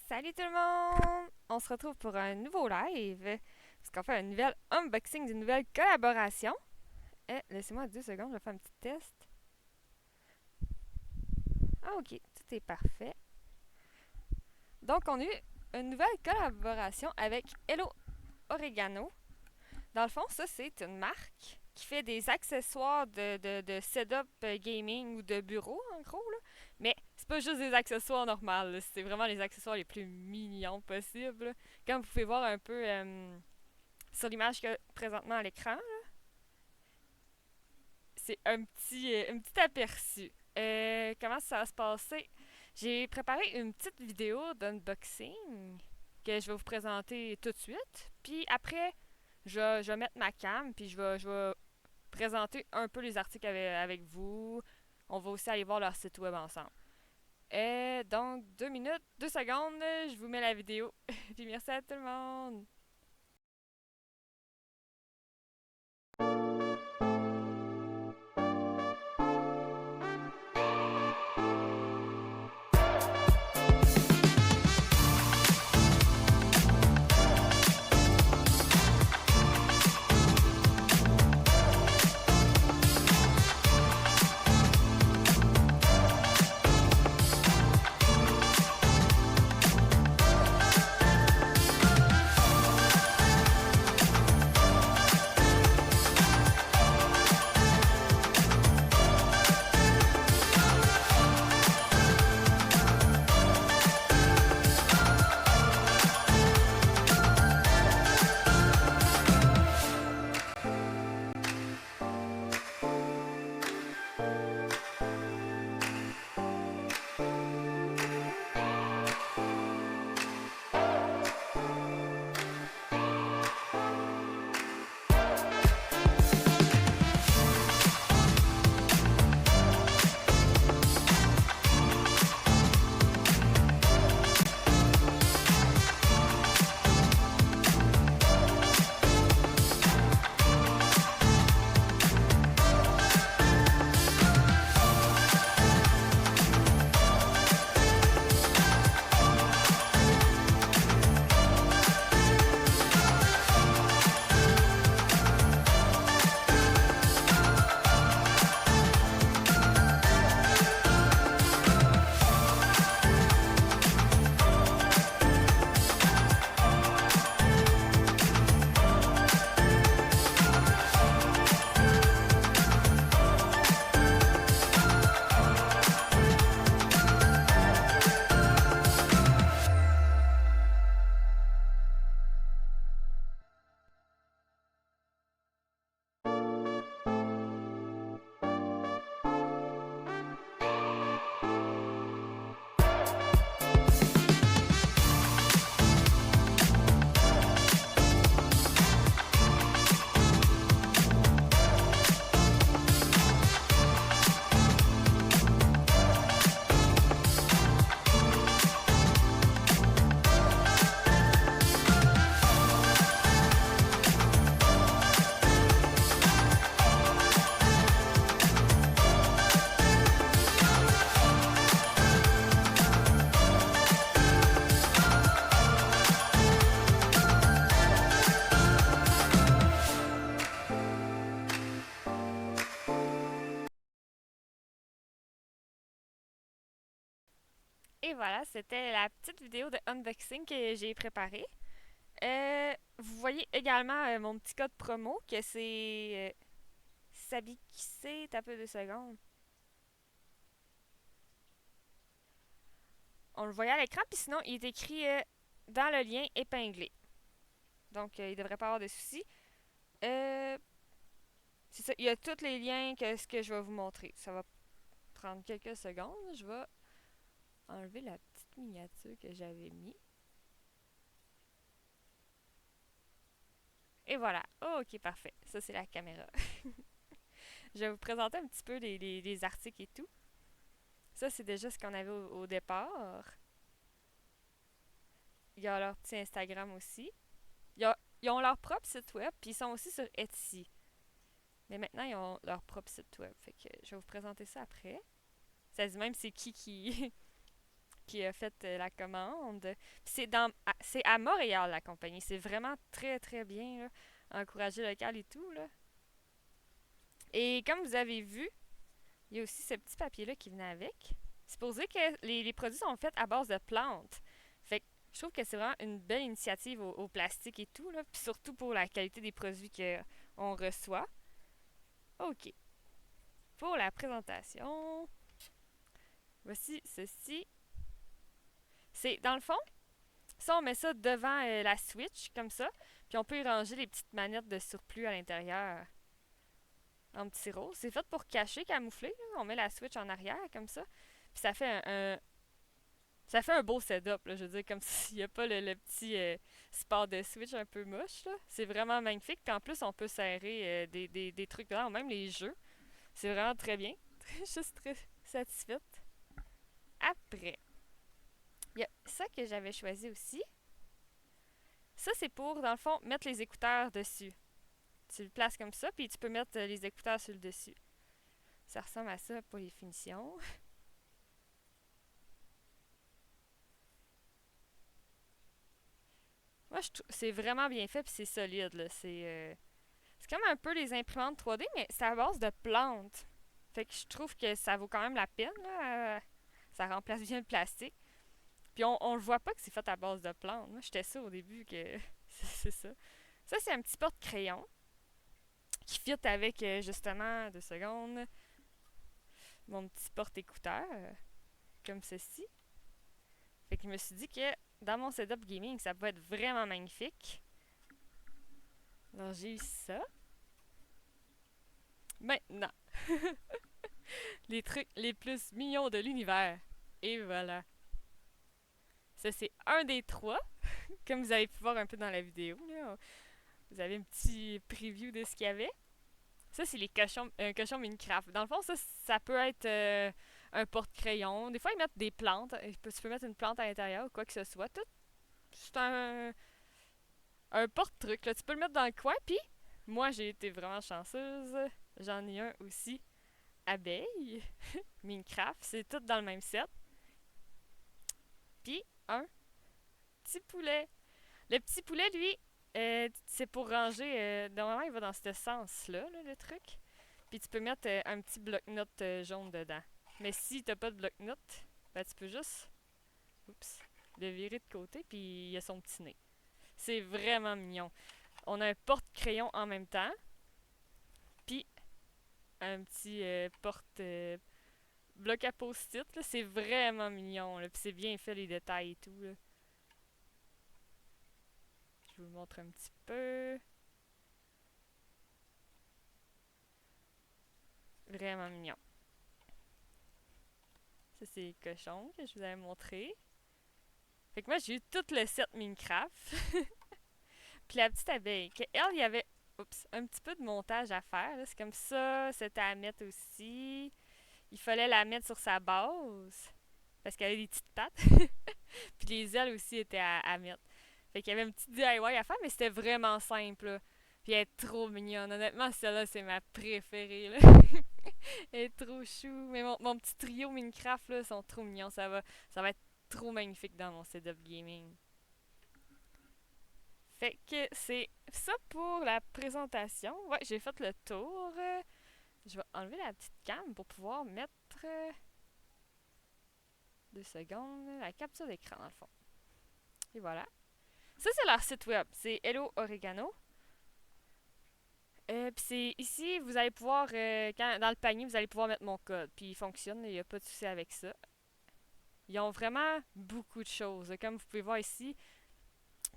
Salut tout le monde! On se retrouve pour un nouveau live, parce qu'on fait un nouvel unboxing d'une nouvelle collaboration. Laissez-moi 2 secondes, je vais faire un petit test. Ah ok, tout est parfait. Donc on a eu une nouvelle collaboration avec Hello Oregano. Dans le fond, ça c'est une marque qui fait des accessoires de setup gaming ou de bureau en gros là. Mais c'est pas juste des accessoires normaux, là. C'est vraiment les accessoires les plus mignons possibles, là. Comme vous pouvez voir un peu sur l'image que présentement à l'écran, c'est un petit aperçu. Comment ça va se passer? J'ai préparé une petite vidéo d'unboxing que je vais vous présenter tout de suite. Puis après, je vais mettre ma cam, puis je vais présenter un peu les articles avec vous. On va aussi aller voir leur site web ensemble. Donc, 2 minutes, 2 secondes, je vous mets la vidéo. Puis merci à tout le monde! Et voilà, c'était la petite vidéo de unboxing que j'ai préparée. Vous voyez également mon petit code promo que c'est Sabikissé, t'as peu de secondes. On le voyait à l'écran, puis sinon il est écrit dans le lien épinglé. Donc il devrait pas avoir de soucis. Euh, c'est ça, il y a tous les liens que ce que je vais vous montrer. Ça va prendre quelques secondes. Je vais enlever la petite miniature que j'avais mis. Et voilà. Oh, ok, parfait. Ça, c'est la caméra. Je vais vous présenter un petit peu les articles et tout. Ça, c'est déjà ce qu'on avait au départ. Il y a leur petit Instagram aussi. Ils ont leur propre site web, puis ils sont aussi sur Etsy. Mais maintenant, ils ont leur propre site web. Fait que je vais vous présenter ça après. Ça dit même c'est qui qui a fait la commande. C'est à Montréal, la compagnie. C'est vraiment très, très bien, là. Encourager local et tout, là. Et comme vous avez vu, il y a aussi ce petit papier-là qui venait avec. C'est supposé que les produits sont faits à base de plantes. Fait que je trouve que c'est vraiment une belle initiative au plastique et tout, là. Puis surtout pour la qualité des produits qu'on reçoit. OK. Pour la présentation, voici ceci. C'est, dans le fond, ça, on met ça devant la Switch, comme ça. Puis on peut y ranger les petites manettes de surplus à l'intérieur. En petit rose. C'est fait pour cacher, camoufler, là. On met la Switch en arrière, comme ça. Puis ça fait ça fait un beau setup, là. Je veux dire, comme s'il n'y a pas le petit support de Switch un peu moche, là. C'est vraiment magnifique. Puis en plus, on peut serrer des trucs dedans, ou même les jeux. C'est vraiment très bien. Je suis très satisfaite. Après, il y a ça que j'avais choisi aussi. Ça, c'est pour, dans le fond, mettre les écouteurs dessus. Tu le places comme ça, puis tu peux mettre les écouteurs sur le dessus. Ça ressemble à ça pour les finitions. Moi, c'est vraiment bien fait, puis c'est solide, là. C'est comme un peu les imprimantes 3D, mais c'est à base de plantes. Fait que je trouve que ça vaut quand même la peine, là. Ça remplace bien le plastique. Puis on le voit pas que c'est fait à base de plantes. Moi, j'étais sûre au début que c'est ça. Ça, c'est un petit porte-crayon qui fit avec, justement, 2 secondes, mon petit porte-écouteur, comme ceci. Fait que je me suis dit que dans mon setup gaming, ça peut être vraiment magnifique. Alors, j'ai eu ça. Maintenant, les trucs les plus mignons de l'univers. Et voilà. Ça, c'est un des 3, comme vous avez pu voir un peu dans la vidéo, là. Vous avez un petit preview de ce qu'il y avait. Ça, c'est les cochons Minecraft. Dans le fond, ça peut être un porte-crayon. Des fois, ils mettent des plantes. Tu peux mettre une plante à l'intérieur ou quoi que ce soit. Tout, c'est un porte-truc, là. Tu peux le mettre dans le coin. Puis, moi, j'ai été vraiment chanceuse. J'en ai un aussi. Abeille. Minecraft. C'est tout dans le même set. Puis, un petit poulet. Le petit poulet, lui, c'est pour ranger. Normalement, il va dans ce sens-là, là, le truc. Puis tu peux mettre un petit bloc-notes jaune dedans. Mais si t'as pas de bloc-notes, ben tu peux juste le virer de côté, puis il y a son petit nez. C'est vraiment mignon. On a un porte-crayon en même temps, puis un petit bloc à post-it. C'est vraiment mignon, là, puis c'est bien fait les détails et tout. Là. Je vous montre un petit peu. Vraiment mignon. Ça, c'est les cochons que je vous avais montré. Fait que moi, j'ai eu tout le set Minecraft. Puis la petite abeille, qu'elle, il y avait un petit peu de montage à faire. C'est comme ça, c'était à mettre aussi. Il fallait la mettre sur sa base. Parce qu'elle a des petites pattes. Puis les ailes aussi étaient à mettre. Fait qu'il y avait un petit DIY à faire, mais c'était vraiment simple. Là. Puis elle est trop mignonne. Honnêtement, celle-là, c'est ma préférée. Là. Elle est trop chou. Mais mon petit trio Minecraft, là, sont trop mignons. Ça va être trop magnifique dans mon setup gaming. Fait que c'est ça pour la présentation. Ouais, j'ai fait le tour. Je vais enlever la petite cam pour pouvoir mettre 2 secondes la capture d'écran dans le fond. Et voilà. Ça, c'est leur site web. C'est Hello Oregano. Puis c'est ici, vous allez pouvoir, dans le panier, vous allez pouvoir mettre mon code. Puis il fonctionne, il n'y a pas de souci avec ça. Ils ont vraiment beaucoup de choses, comme vous pouvez voir ici.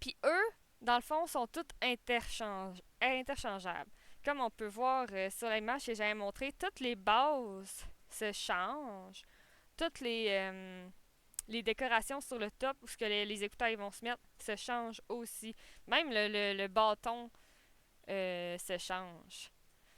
Puis eux, dans le fond, sont toutes interchangeables. Comme on peut voir sur l'image que j'avais montré, toutes les bases se changent. Toutes les décorations sur le top où ce que les écouteurs ils vont se mettre se changent aussi. Même le bâton se change.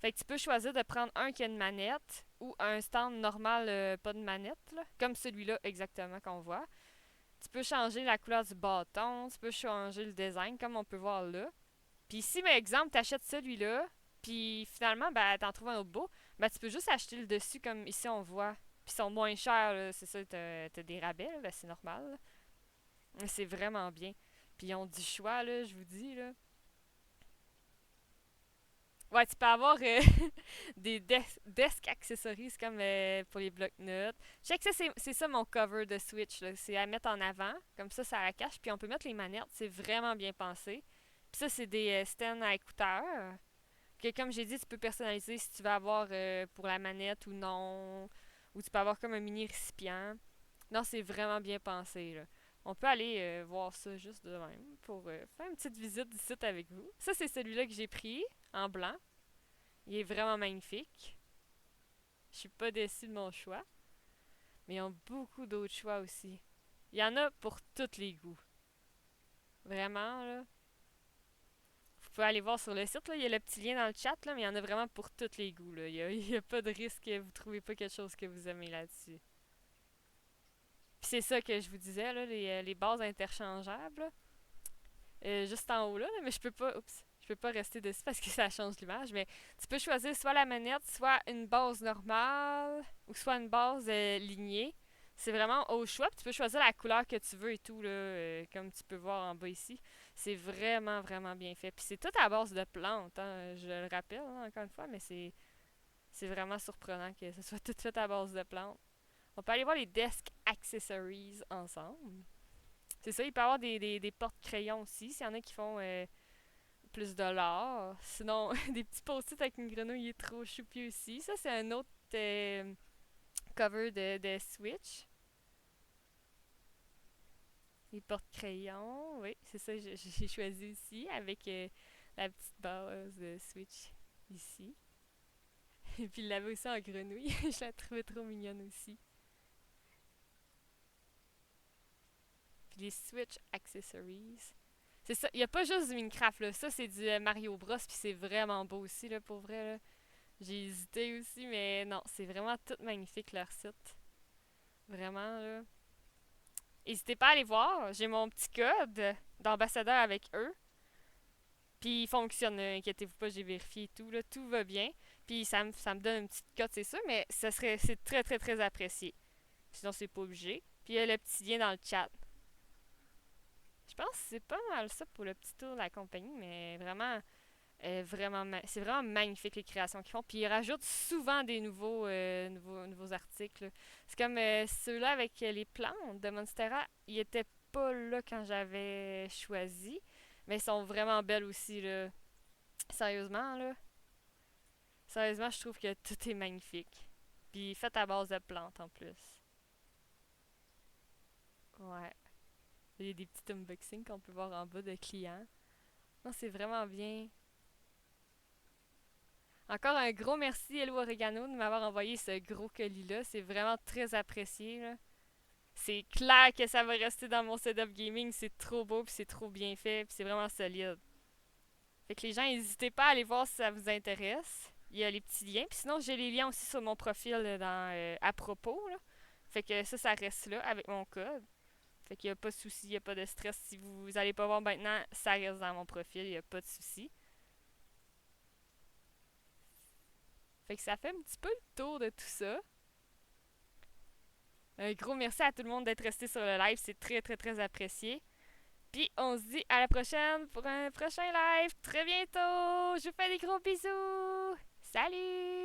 Fait que tu peux choisir de prendre un qui a une manette ou un stand normal pas de manette, là, comme celui-là exactement qu'on voit. Tu peux changer la couleur du bâton, tu peux changer le design comme on peut voir là. Puis si, par exemple, tu achètes celui-là, puis finalement, ben, t'en trouves un autre beau, ben, tu peux juste acheter le dessus comme ici on voit. Puis ils sont moins chers, là, c'est ça, t'as des rabais, là, ben c'est normal. Là. C'est vraiment bien. Puis ils ont du choix, là, je vous dis, là. Ouais, tu peux avoir des desk accessories comme pour les blocs-notes. Je sais que ça, c'est ça mon cover de Switch, là. C'est à mettre en avant, comme ça la cache. Puis on peut mettre les manettes, c'est vraiment bien pensé. Puis ça, c'est des stands à écouteurs. Que comme j'ai dit, tu peux personnaliser si tu veux avoir pour la manette ou non. Ou tu peux avoir comme un mini récipient. Non, c'est vraiment bien pensé, là. On peut aller voir ça juste de même pour faire une petite visite d'ici avec vous. Ça, c'est celui-là que j'ai pris en blanc. Il est vraiment magnifique. Je suis pas déçue de mon choix. Mais ils ont beaucoup d'autres choix aussi. Il y en a pour tous les goûts. Vraiment, là. Vous pouvez aller voir sur le site, là. Il y a le petit lien dans le chat, là, mais il y en a vraiment pour tous les goûts, là. Il y a pas de risque que vous trouvez pas quelque chose que vous aimez là-dessus. Puis c'est ça que je vous disais, là, les bases interchangeables. Là. Juste en haut là, mais je peux pas. Oups. Je peux pas rester dessus parce que ça change l'image, mais tu peux choisir soit la manette, soit une base normale, ou soit une base lignée. C'est vraiment au choix, puis tu peux choisir la couleur que tu veux et tout, là, comme tu peux voir en bas ici. C'est vraiment, vraiment bien fait. Puis c'est tout à base de plantes, hein, je le rappelle, hein, encore une fois, mais c'est vraiment surprenant que ce soit tout fait à base de plantes. On peut aller voir les desk accessories ensemble. C'est ça, il peut y avoir des porte-crayons aussi, s'il y en a qui font plus de l'art. Sinon, des petits post-it avec une grenouille est trop choupi aussi. Ça, c'est un autre cover de Switch. Les porte-crayons, oui, c'est ça, j'ai choisi aussi avec la petite base de Switch ici. Et puis il l'avait aussi en grenouille. Je la trouvais trop mignonne aussi. Puis les Switch Accessories. C'est ça, il n'y a pas juste du Minecraft, là. Ça, c'est du Mario Bros. Puis c'est vraiment beau aussi, là, pour vrai, là. J'ai hésité aussi, mais non, c'est vraiment tout magnifique, leur site. Vraiment, là. N'hésitez pas à aller voir. J'ai mon petit code d'ambassadeur avec eux. Puis il fonctionne, inquiétez-vous pas, j'ai vérifié et tout, là. Tout va bien. Puis ça me donne une petite cote, c'est sûr, mais c'est très, très, très apprécié. Sinon, c'est pas obligé. Puis il y a le petit lien dans le chat. Je pense que c'est pas mal ça pour le petit tour de la compagnie, mais vraiment, c'est vraiment magnifique les créations qu'ils font. Puis ils rajoutent souvent des nouveaux articles. C'est comme ceux-là avec les plantes de Monstera, ils étaient pas là quand j'avais choisi, mais ils sont vraiment belles aussi, là. Sérieusement, là. Sérieusement, je trouve que tout est magnifique. Puis fait à base de plantes en plus. Ouais. Il y a des petits unboxings qu'on peut voir en bas de clients. Non, c'est vraiment bien. Encore un gros merci, Hello Oregano, de m'avoir envoyé ce gros colis-là. C'est vraiment très apprécié, là. C'est clair que ça va rester dans mon setup gaming. C'est trop beau, puis c'est trop bien fait, puis c'est vraiment solide. Fait que les gens, n'hésitez pas à aller voir si ça vous intéresse. Il y a les petits liens. Puis sinon, j'ai les liens aussi sur mon profil dans à propos, là. Fait que ça reste là avec mon code. Fait qu'il n'y a pas de souci, il n'y a pas de stress. Si vous n'allez pas voir maintenant, ça reste dans mon profil, il n'y a pas de souci. Fait que ça fait un petit peu le tour de tout ça. Un gros merci à tout le monde d'être resté sur le live, c'est très très très apprécié. Puis on se dit à la prochaine pour un prochain live très bientôt. Je vous fais des gros bisous. Salut!